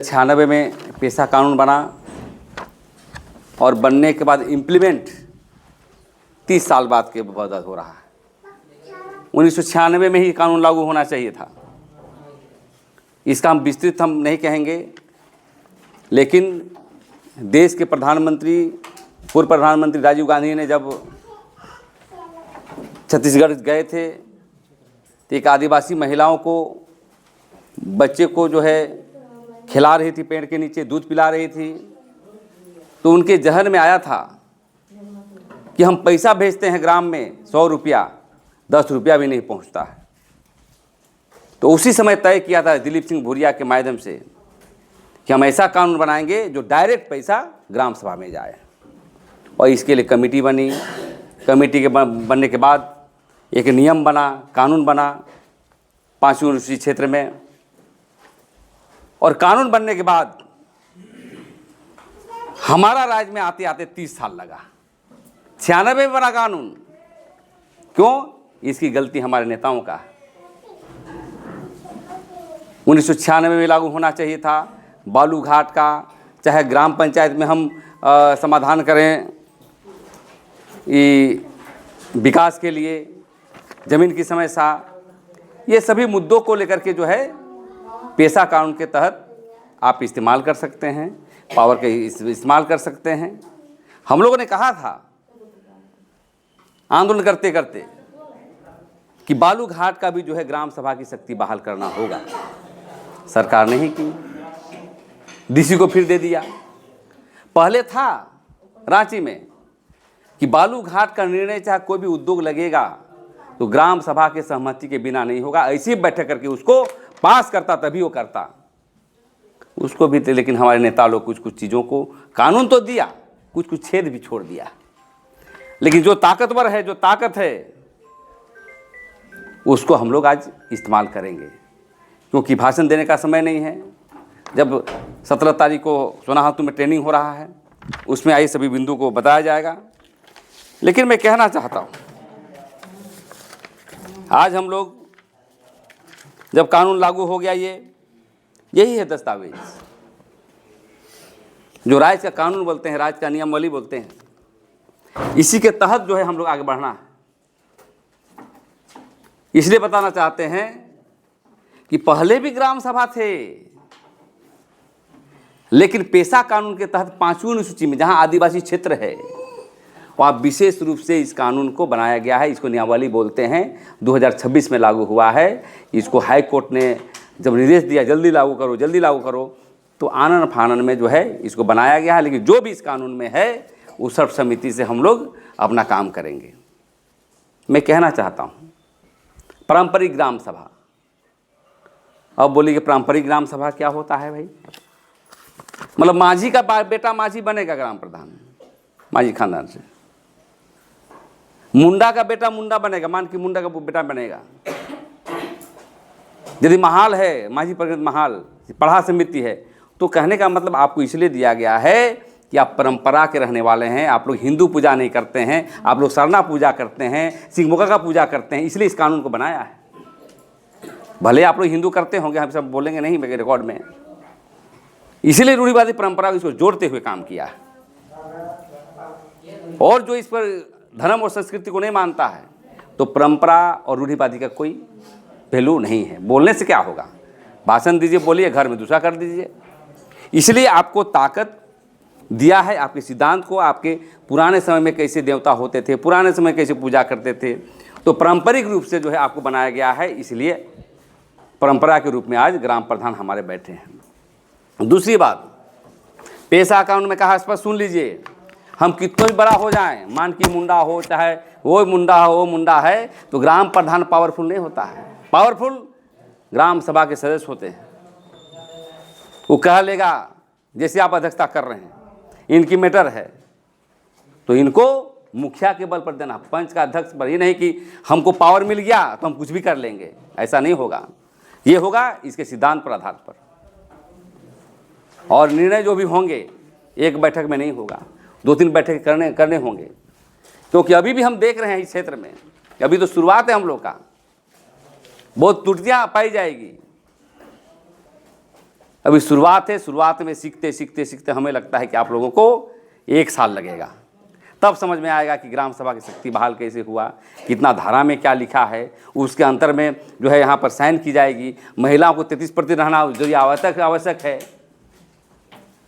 96 में पेशा कानून बना और बनने के बाद इम्प्लीमेंट 30 साल बाद के बाद हो रहा है। 1996 में ही कानून लागू होना चाहिए था। इसका हम विस्तृत हम नहीं कहेंगे, लेकिन देश के प्रधानमंत्री, पूर्व प्रधानमंत्री राजीव गांधी ने जब छत्तीसगढ़ गए थे तो एक आदिवासी महिलाओं को, बच्चे को जो है खिला रही थी, पेड़ के नीचे दूध पिला रही थी, तो उनके जहन में आया था कि हम पैसा भेजते हैं ग्राम में 100 रुपया, 10 रुपया भी नहीं पहुंचता है। तो उसी समय तय किया था दिलीप सिंह भूरिया के माध्यम से कि हम ऐसा कानून बनाएंगे जो डायरेक्ट पैसा ग्राम सभा में जाए, और इसके लिए कमेटी बनी। कमेटी के बनने के बाद एक नियम बना, कानून बना 5वीं अनुसूची क्षेत्र में। और कानून बनने के बाद हमारा राज्य में आते आते 30 साल लगा। 96 में बना कानून। क्यों? इसकी गलती हमारे नेताओं का। 1996 में लागू होना चाहिए था। बालू घाट का, चाहे ग्राम पंचायत में हम समाधान करें ये विकास के लिए, ज़मीन की समस्या, ये सभी मुद्दों को लेकर के जो है पेशा कानून के तहत आप इस्तेमाल कर सकते हैं, पावर के इस्तेमाल कर सकते हैं। हम लोगों ने कहा था आंदोलन करते करते कि बालू घाट का भी जो है ग्राम सभा की शक्ति बहाल करना होगा। सरकार ने ही की, डीसी को फिर दे दिया। पहले था रांची में कि बालू घाट का निर्णय चाहे कोई भी उद्योग लगेगा तो ग्राम सभा के सहमति के बिना नहीं होगा, ऐसी बैठक करके उसको पास करता तभी वो करता। उसको भी थे, लेकिन हमारे नेता लोग कुछ कुछ चीज़ों को, कानून तो दिया, कुछ कुछ छेद भी छोड़ दिया। लेकिन जो ताकतवर है, जो ताकत है, उसको हम लोग आज इस्तेमाल करेंगे, क्योंकि भाषण देने का समय नहीं है। जब 17 तारीख को सोनाहातू में ट्रेनिंग हो रहा है, उसमें आई सभी बिंदु को बताया जाएगा। लेकिन मैं कहना चाहता हूँ, आज हम लोग जब कानून लागू हो गया, यही है दस्तावेज जो राज्य का कानून बोलते हैं, राज्य का नियमावली बोलते हैं। इसी के तहत जो है हम लोग आगे बढ़ना है। इसलिए बताना चाहते हैं कि पहले भी ग्राम सभा थे, लेकिन पेशा कानून के तहत 5वीं अनुसूची में जहां आदिवासी क्षेत्र है, वहाँ विशेष रूप से इस कानून को बनाया गया है। इसको नियमावली बोलते हैं। 2026 में लागू हुआ है। इसको हाई कोर्ट ने जब निर्देश दिया जल्दी लागू करो, जल्दी लागू करो, तो आनन फानन में जो है इसको बनाया गया है। लेकिन जो भी इस कानून में है उस सर्वसम्मति से हम लोग अपना काम करेंगे। मैं कहना चाहता हूँ पारंपरिक ग्राम सभा। अब बोलिए कि पारंपरिक ग्राम सभा क्या होता है भाई? मतलब माझी का बेटा माझी बनेगा ग्राम प्रधान, माझी खानदान से। मुंडा का बेटा मुंडा बनेगा, मान कि मुंडा का बेटा बनेगा। यदि महाल है, माझी परिषद महाल पढ़ा समिति है, तो कहने का मतलब आपको इसलिए दिया गया है कि आप परंपरा के रहने वाले हैं। आप लोग हिंदू पूजा नहीं करते हैं, आप लोग सरना पूजा करते हैं, सिंहमुगा का पूजा करते हैं, इसलिए इस कानून को बनाया है। भले आप लोग हिंदू करते होंगे, हम सब बोलेंगे नहीं मेरे रिकॉर्ड में, इसीलिए रूढ़िवादी परंपरा इसको जोड़ते हुए काम किया है। और जो इस पर धर्म और संस्कृति को नहीं मानता है, तो परंपरा और रूढ़िवादी का कोई पहलू नहीं है। बोलने से क्या होगा? भाषण दीजिए, बोलिए, घर में दूसरा कर दीजिए। इसलिए आपको ताकत दिया है, आपके सिद्धांत को, आपके पुराने समय में कैसे देवता होते थे, पुराने समय कैसे पूजा करते थे, तो पारंपरिक रूप से जो है आपको बनाया गया है। इसलिए परंपरा के रूप में आज ग्राम प्रधान हमारे बैठे हैं। दूसरी बात, पेशा कानून में कहा, स्पष्ट सुन लीजिए, हम कितना भी बड़ा हो जाएं, मान कि मुंडा हो, चाहे वो मुंडा हो, वो मुंडा है, तो ग्राम प्रधान पावरफुल नहीं होता है। पावरफुल ग्राम सभा के सदस्य होते हैं। वो कह लेगा, जैसे आप अध्यक्षता कर रहे हैं, इनकी मैटर है तो इनको मुखिया के बल पर देना, पंच का अध्यक्ष पर। ये नहीं कि हमको पावर मिल गया तो हम कुछ भी कर लेंगे, ऐसा नहीं होगा। ये होगा इसके सिद्धांत पर आधार पर, और निर्णय जो भी होंगे एक बैठक में नहीं होगा, 2-3 बैठक करने होंगे। क्योंकि अभी भी हम देख रहे हैं इस क्षेत्र में, अभी तो शुरुआत है हम लोग का, बहुत त्रुटियां पाई जाएगी। अभी शुरुआत है, शुरुआत में सीखते सीखते सीखते हमें लगता है कि आप लोगों को 1 साल लगेगा, तब समझ में आएगा कि ग्राम सभा की शक्ति बहाल कैसे हुआ, कितना धारा में क्या लिखा है, उसके अंतर में जो है यहाँ पर साइन की जाएगी, महिलाओं को 33% रहना जो आवश्यक है।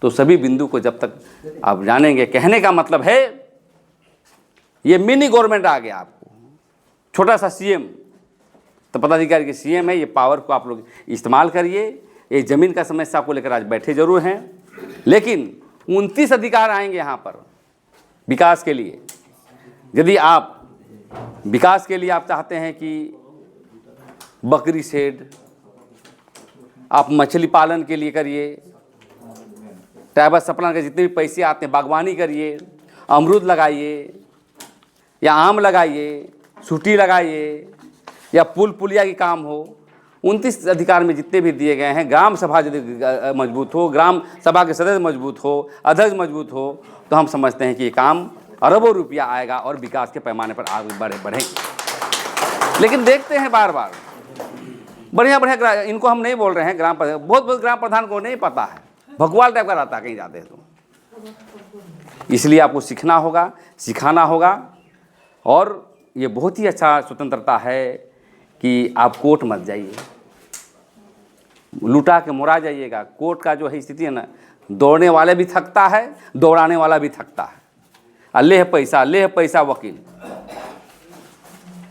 तो सभी बिंदु को जब तक आप जानेंगे, कहने का मतलब है ये मिनी गवर्नमेंट आ गया आपको, छोटा सा सीएम, तो पदाधिकारी के सीएम है, ये पावर को आप लोग इस्तेमाल करिए। ये ज़मीन का समस्या को लेकर आज बैठे जरूर हैं, लेकिन 29 अधिकार आएंगे यहाँ पर विकास के लिए। यदि आप विकास के लिए आप चाहते हैं कि बकरी शेड, आप मछली पालन के लिए करिए, टाइबर सप्लान के जितने भी पैसे आते हैं बागवानी करिए, अमरूद लगाइए या आम लगाइए, सूटी लगाइए या पुल पुलिया की काम हो। 29 अधिकार में जितने भी दिए गए हैं, ग्राम सभा यदि मजबूत हो, ग्राम सभा के सदस्य मजबूत हो, अध्यक्ष मजबूत हो, तो हम समझते हैं कि ये काम अरबों रुपया आएगा और विकास के पैमाने पर आगे बढ़ेंगे। लेकिन देखते हैं बार बार बढ़िया इनको हम नहीं बोल रहे हैं ग्राम प्रधान, बहुत ग्राम प्रधान को नहीं पता है, भगवान टाइप का रहता है कहीं जाते हैं तो। इसलिए आपको सीखना होगा, सिखाना होगा। और ये बहुत ही अच्छा स्वतंत्रता है कि आप कोर्ट मत जाइए, लुटा के मोड़ा जाइएगा। कोर्ट का जो है स्थिति है ना, दौड़ने वाले भी थकता है, दौड़ाने वाला भी थकता है। ले पैसा वकील।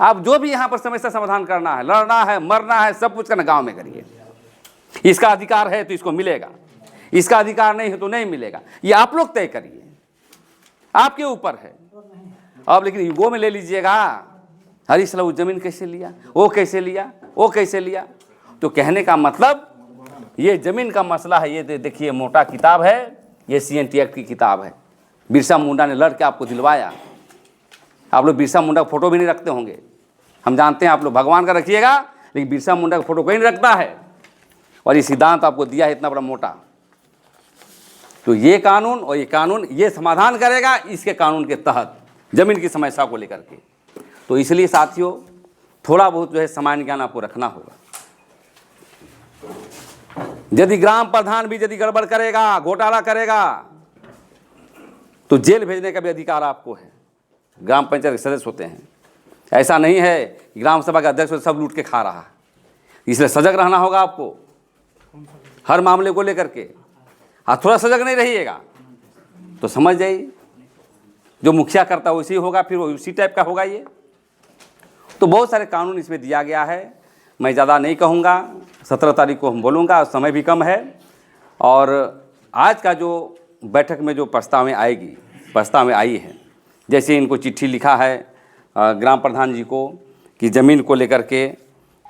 आप जो भी यहाँ पर समस्या समाधान करना है, लड़ना है, मरना है, सब कुछ करना गांव में करिए। इसका अधिकार है तो इसको मिलेगा, इसका अधिकार नहीं है तो नहीं मिलेगा। ये आप लोग तय करिए, आपके ऊपर है। अब लेकिन ईगो में ले लीजिएगा, हरी सला वो जमीन कैसे लिया, वो कैसे लिया, वो कैसे लिया। तो कहने का मतलब ये जमीन का मसला है। ये देखिए मोटा किताब है, ये CNT एक्ट की किताब है। बिरसा मुंडा ने लड़ के आपको दिलवाया। आप लोग बिरसा मुंडा का फोटो भी नहीं रखते होंगे, हम जानते हैं। आप लोग भगवान का रखिएगा, लेकिन बिरसा मुंडा का फोटो कोई नहीं रखता है। और ये सिद्धांत आपको दिया है इतना बड़ा मोटा। तो ये कानून और ये कानून ये समाधान करेगा, इसके कानून के तहत जमीन की समस्या को लेकर के। तो इसलिए साथियों, थोड़ा बहुत जो है सामान्य ज्ञान आपको रखना होगा। यदि ग्राम प्रधान भी यदि गड़बड़ करेगा, घोटाला करेगा, तो जेल भेजने का भी अधिकार आपको है। ग्राम पंचायत के सदस्य होते हैं। ऐसा नहीं है कि ग्राम सभा का अध्यक्ष सब लूट के खा रहा है। इसलिए सजग रहना होगा आपको हर मामले को लेकर के। थोड़ा सजग नहीं रहिएगा तो समझ जाइए जो मुखिया करता है वैसे ही होगा, फिर उसी टाइप का होगा ये। तो बहुत सारे कानून इसमें दिया गया है। मैं ज़्यादा नहीं कहूँगा, 17 तारीख को हम बोलूँगा, समय भी कम है। और आज का जो बैठक में जो प्रस्ताव में आई है, जैसे इनको चिट्ठी लिखा है ग्राम प्रधान जी को कि ज़मीन को लेकर के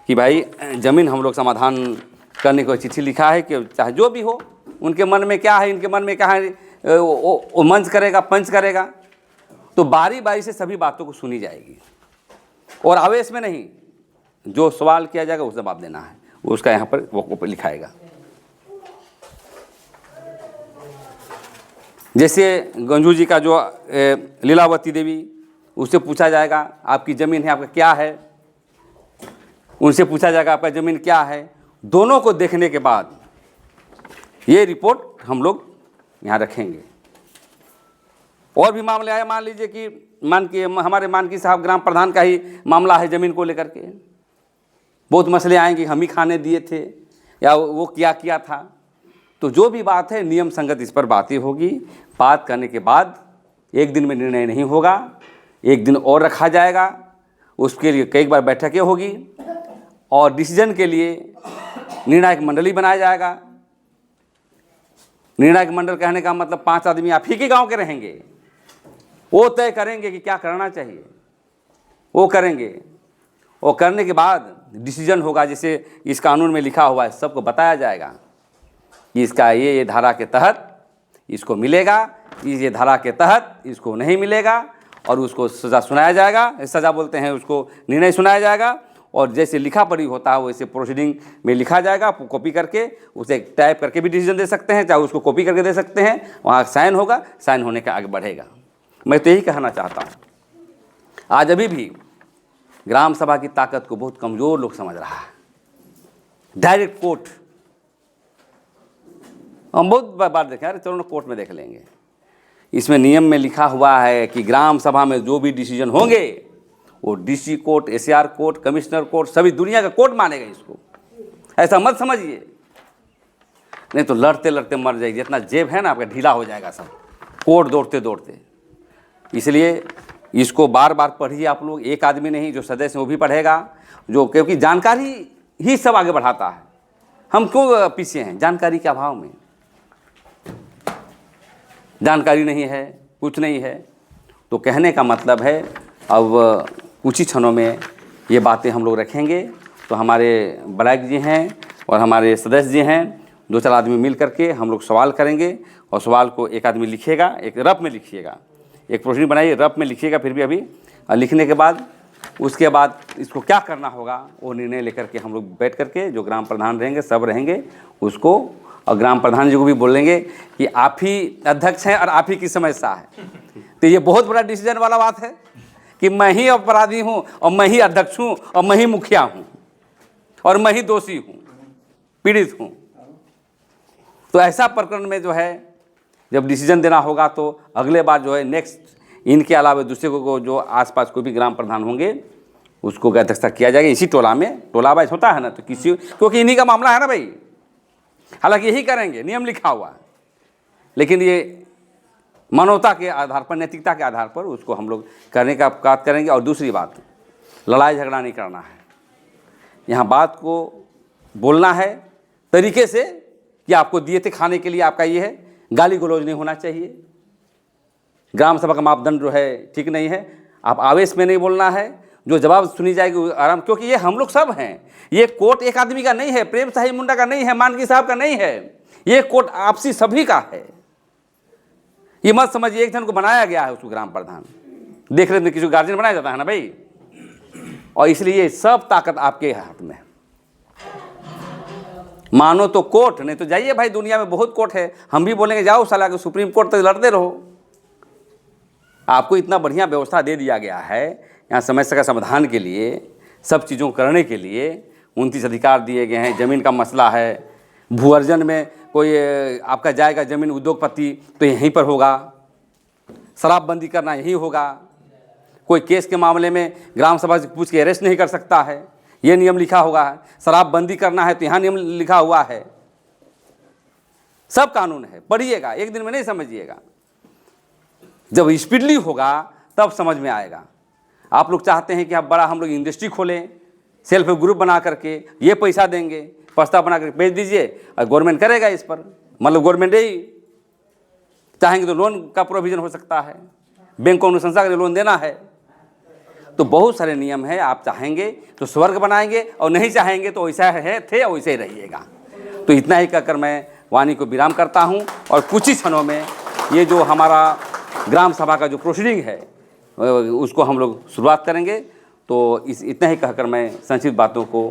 कि भाई ज़मीन हम लोग समाधान करने को चिट्ठी लिखा है कि चाहे जो भी हो, उनके मन में क्या है, इनके मन में क्या है, वो मंच करेगा, पंच करेगा। तो बारी बारी से सभी बातों को सुनी जाएगी और आवेश में नहीं। जो सवाल किया जाएगा उस जवाब देना है, उसका यहाँ पर वो लिखाएगा। जैसे गंजू जी का जो लीलावती देवी, उससे पूछा जाएगा आपकी ज़मीन है, आपका क्या है। उनसे पूछा जाएगा आपका ज़मीन क्या है। दोनों को देखने के बाद ये रिपोर्ट हम लोग यहाँ रखेंगे। और भी मामले आए, मान लीजिए कि हमारे मानकी साहब ग्राम प्रधान का ही मामला है ज़मीन को लेकर के, बहुत मसले आएंगे, हम ही खाने दिए थे या वो किया था। तो जो भी बात है नियम संगत इस पर बातें होगी। बात करने के बाद एक दिन में निर्णय नहीं होगा, एक दिन और रखा जाएगा, उसके लिए कई बार बैठकें होगी और डिसीजन के लिए निर्णायक मंडली बनाया जाएगा। निर्णायक मंडल कहने का मतलब 5 आदमी आप ही के गांव के रहेंगे, वो तय करेंगे कि क्या करना चाहिए, वो करेंगे। और करने के बाद डिसीजन होगा। जैसे इस कानून में लिखा हुआ है, सबको बताया जाएगा कि इसका ये धारा के तहत इसको मिलेगा, ये धारा के तहत इसको नहीं मिलेगा, और उसको सज़ा सुनाया जाएगा। सज़ा बोलते हैं उसको, निर्णय सुनाया जाएगा। और जैसे लिखा पढ़ी होता है वैसे प्रोसीडिंग में लिखा जाएगा। कॉपी करके उसे टाइप करके भी डिसीजन दे सकते हैं, चाहे उसको कॉपी करके दे सकते हैं। वहाँ साइन होगा, साइन होने का आगे बढ़ेगा। मैं तो यही कहना चाहता हूँ। आज अभी भी ग्राम सभा की ताकत को बहुत कमज़ोर लोग समझ रहा है। डायरेक्ट कोर्ट, हम बहुत बार देखें, अरे चलो ना कोर्ट में देख लेंगे। इसमें नियम में लिखा हुआ है कि ग्राम सभा में जो भी डिसीजन होंगे वो DC court, SR court, commissioner court, सभी दुनिया का कोर्ट मानेगा इसको। ऐसा मत समझिए, नहीं तो लड़ते लड़ते मर जाएगी। जितना जेब है ना आपका ढीला हो जाएगा सब, कोर्ट दौड़ते दौड़ते। इसलिए इसको बार बार पढ़िए आप लोग, एक आदमी नहीं, जो सदस्य है वो भी पढ़ेगा, जो क्योंकि जानकारी ही सब आगे बढ़ाता है। हम क्यों पीछे हैं? जानकारी के अभाव में। जानकारी नहीं है, कुछ नहीं है। तो कहने का मतलब है, अब कुछ ही क्षणों में ये बातें हम लोग रखेंगे। तो हमारे ब्लैक जी हैं और हमारे सदस्य जी हैं, 2-4 आदमी मिल करके हम लोग सवाल करेंगे, और सवाल को एक आदमी लिखिएगा, एक रफ में लिखिएगा, एक प्रोसीडिंग बनाइए, रफ में लिखिएगा फिर भी अभी। और लिखने के बाद उसके बाद इसको क्या करना होगा वो निर्णय लेकर के हम लोग बैठ करके, जो ग्राम प्रधान रहेंगे सब रहेंगे उसको, और ग्राम प्रधान जी को भी बोलेंगे कि आप ही अध्यक्ष हैं और आप ही की समस्या है। तो ये बहुत बड़ा डिसीजन वाला बात है कि मैं ही अपराधी हूँ और मैं ही अध्यक्ष हूँ और मैं ही मुखिया हूँ और मैं ही दोषी हूँ, पीड़ित हूँ। तो ऐसा प्रकरण में जो है जब डिसीजन देना होगा तो अगले बार जो है नेक्स्ट इनके अलावा दूसरे को जो आसपास कोई भी ग्राम प्रधान होंगे उसको अध्यक्षता किया जाएगा इसी टोला में। टोला वाइज होता है ना, तो किसी, क्योंकि इन्हीं का मामला है ना भाई, हालांकि यही करेंगे, नियम लिखा हुआ है, लेकिन ये मानवता के आधार पर, नैतिकता के आधार पर उसको हम लोग करने का बात करेंगे। और दूसरी बात, लड़ाई झगड़ा नहीं करना है, यहाँ बात को बोलना है तरीके से कि आपको दिए थे खाने के लिए, आपका ये है, गाली गलौज नहीं होना चाहिए। ग्राम सभा का मापदंड जो है ठीक नहीं है, आप आवेश में नहीं बोलना है, जो जवाब सुनी जाएगी आराम, क्योंकि ये हम लोग सब हैं। ये कोर्ट एक आदमी का नहीं है, प्रेम साहिब मुंडा का नहीं है, मानकी साहब का नहीं है, ये कोर्ट आपसी सभी का है। ये मत समझिए एक जन को बनाया गया है उसको ग्राम प्रधान, देख रहे थे किसी गार्जियन बनाया जाता है ना भाई। और इसलिए सब ताकत आपके हाथ में है। मानो तो कोर्ट, नहीं तो जाइए भाई, दुनिया में बहुत कोर्ट है। हम भी बोलेंगे जाओ साला के सुप्रीम कोर्ट तक लड़ते रहो। आपको इतना बढ़िया व्यवस्था दे दिया गया है यहाँ समस्या का समाधान के लिए, सब चीज़ों करने के लिए 29 अधिकार दिए गए हैं। ज़मीन का मसला है, भू अर्जन में कोई आपका जाएगा ज़मीन उद्योगपति तो यहीं पर होगा, शराबबंदी करना यहीं होगा, कोई केस के मामले में ग्राम सभा से पूछ के अरेस्ट नहीं कर सकता है, ये नियम लिखा हुआ है। शराबबंदी करना है तो यहाँ नियम लिखा हुआ है, सब कानून है, पढ़िएगा, एक दिन में नहीं समझिएगा। जब स्पीडली होगा तब समझ में आएगा। आप लोग चाहते हैं कि आप बड़ा हम लोग इंडस्ट्री खोलें, सेल्फ हेल्प ग्रुप बना करके, ये पैसा देंगे, प्रस्ताव बना करके भेज दीजिए और गवर्नमेंट करेगा इस पर, मतलब गवर्नमेंट ही चाहेंगे तो लोन का प्रोविजन हो सकता है, बैंक को अनुशंसा के लोन देना है। तो बहुत सारे नियम है, आप चाहेंगे तो स्वर्ग बनाएंगे और नहीं चाहेंगे तो वैसा है थे और वैसे ही रहिएगा। तो इतना ही कहकर मैं वाणी को विराम करता हूँ, और कुछ ही क्षणों में ये जो हमारा ग्राम सभा का जो प्रोसीडिंग है उसको हम लोग शुरुआत करेंगे। तो इतना ही कहकर मैं संक्षिप्त बातों को